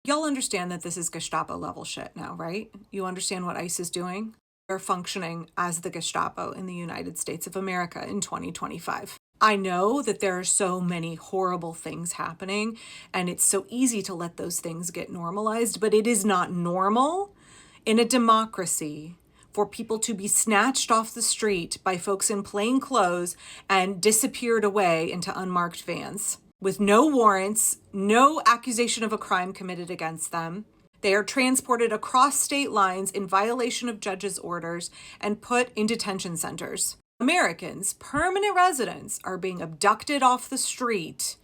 Y'all understand that this is Gestapo level shit now, right? You understand what ICE is doing? They're functioning as the Gestapo in the United States of America in 2025. I know that there are so many horrible things happening, and it's so easy to let those things get normalized, but it is not normal in a democracy for people to be snatched off the street by folks in plain clothes and disappeared away into unmarked vans with no warrants, no accusation of a crime committed against them. They are transported across state lines in violation of judges' orders and put in detention centers. Americans, permanent residents, are being abducted off the street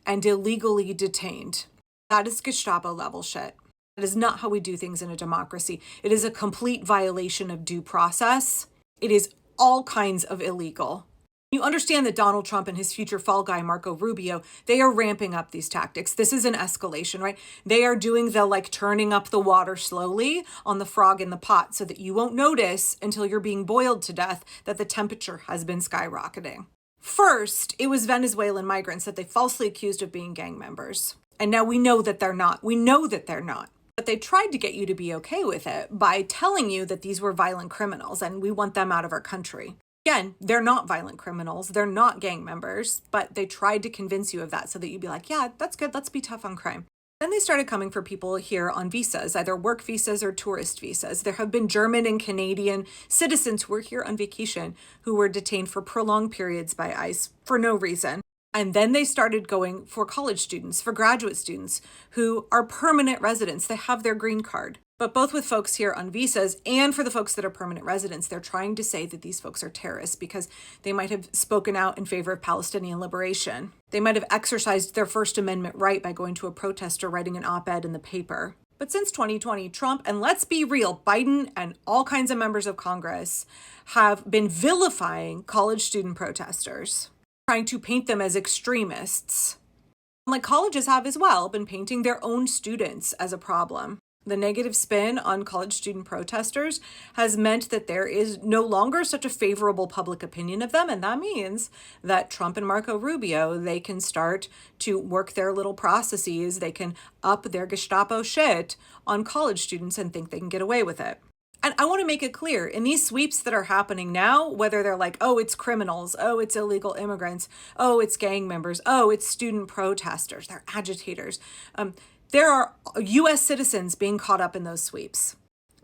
and illegally detained. That is Gestapo level shit. That is not how we do things in a democracy. It is a complete violation of due process. It is all kinds of illegal. You understand that Donald Trump and his future fall guy, Marco Rubio, they are ramping up these tactics. This is an escalation, right? They are doing the turning up the water slowly on the frog in the pot so that you won't notice until you're being boiled to death that the temperature has been skyrocketing. First, it was Venezuelan migrants that they falsely accused of being gang members. And now we know that they're not. We know that they're not. But they tried to get you to be okay with it by telling you that these were violent criminals and we want them out of our country. Again, they're not violent criminals. They're not gang members, but they tried to convince you of that so that you'd be like, yeah, that's good. Let's be tough on crime. Then they started coming for people here on visas, either work visas or tourist visas. There have been German and Canadian citizens who were here on vacation who were detained for prolonged periods by ICE for no reason. And then they started going for college students, for graduate students who are permanent residents. They have their green card. But both with folks here on visas and for the folks that are permanent residents, they're trying to say that these folks are terrorists because they might have spoken out in favor of Palestinian liberation. They might have exercised their First Amendment right by going to a protest or writing an op-ed in the paper. But since 2020, Trump, and let's be real, Biden and all kinds of members of Congress have been vilifying college student protesters, trying to paint them as extremists. Like colleges have as well been painting their own students as a problem. The negative spin on college student protesters has meant that there is no longer such a favorable public opinion of them. And that means that Trump and Marco Rubio, they can start to work their little processes. They can up their Gestapo shit on college students and think they can get away with it. And I want to make it clear, in these sweeps that are happening now, whether they're like, oh, it's criminals, oh, it's illegal immigrants, oh, it's gang members, oh, it's student protesters, they're agitators. There are U.S. citizens being caught up in those sweeps,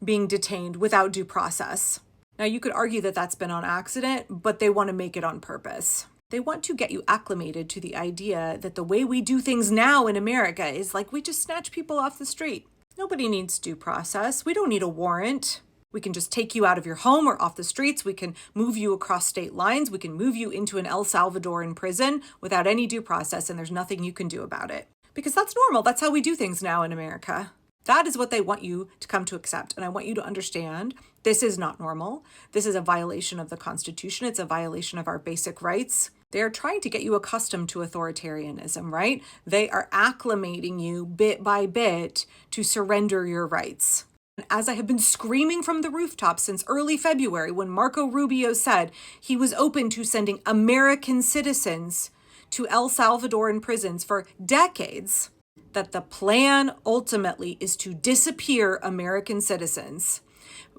being detained without due process. Now, you could argue that that's been on accident, but they want to make it on purpose. They want to get you acclimated to the idea that the way we do things now in America is like we just snatch people off the street. Nobody needs due process. We don't need a warrant. We can just take you out of your home or off the streets. We can move you across state lines. We can move you into an El Salvadoran prison without any due process, and there's nothing you can do about it. Because that's normal. That's how we do things now in America. That is what they want you to come to accept. And I want you to understand this is not normal. This is a violation of the Constitution. It's a violation of our basic rights. They are trying to get you accustomed to authoritarianism, right? They are acclimating you bit by bit to surrender your rights. And as I have been screaming from the rooftops since early February, when Marco Rubio said he was open to sending American citizens to El Salvadoran prisons for decades, that the plan ultimately is to disappear American citizens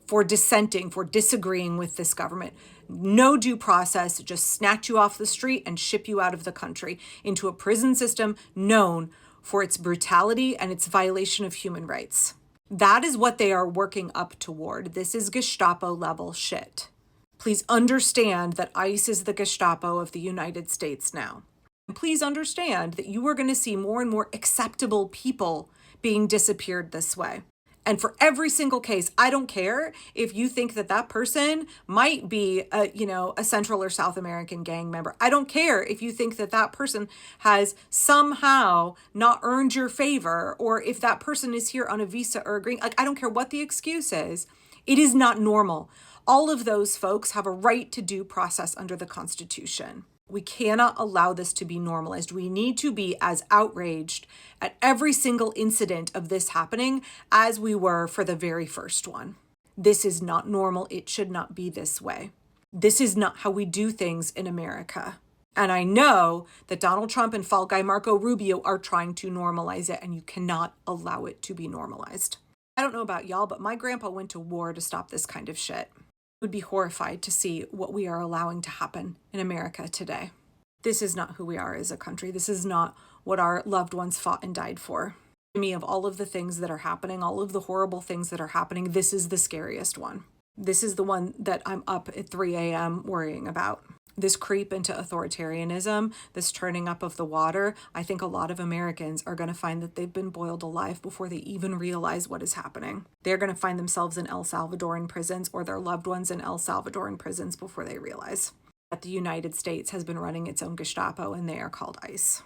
for dissenting, for disagreeing with this government. No due process, just snatch you off the street and ship you out of the country into a prison system known for its brutality and its violation of human rights. That is what they are working up toward. This is Gestapo level shit. Please understand that ICE is the Gestapo of the United States now. Please understand that you are going to see more and more acceptable people being disappeared this way. And for every single case, I don't care if you think that that person might be a Central or South American gang member. I don't care if you think that that person has somehow not earned your favor, or if that person is here on a visa or a green. I don't care what the excuse is. It is not normal. All of those folks have a right to due process under the Constitution. We cannot allow this to be normalized. We need to be as outraged at every single incident of this happening as we were for the very first one. This is not normal. It should not be this way. This is not how we do things in America. And I know that Donald Trump and fall guy Marco Rubio are trying to normalize it, and you cannot allow it to be normalized. I don't know about y'all, but my grandpa went to war to stop this kind of shit. I would be horrified to see what we are allowing to happen in America today. This is not who we are as a country. This is not what our loved ones fought and died for. To me, of all of the things that are happening, all of the horrible things that are happening, this is the scariest one. This is the one that I'm up at 3 a.m. worrying about. This creep into authoritarianism, this turning up of the water, I think a lot of Americans are going to find that they've been boiled alive before they even realize what is happening. They're going to find themselves in El Salvadoran prisons or their loved ones in El Salvadoran prisons before they realize that the United States has been running its own Gestapo and they are called ICE.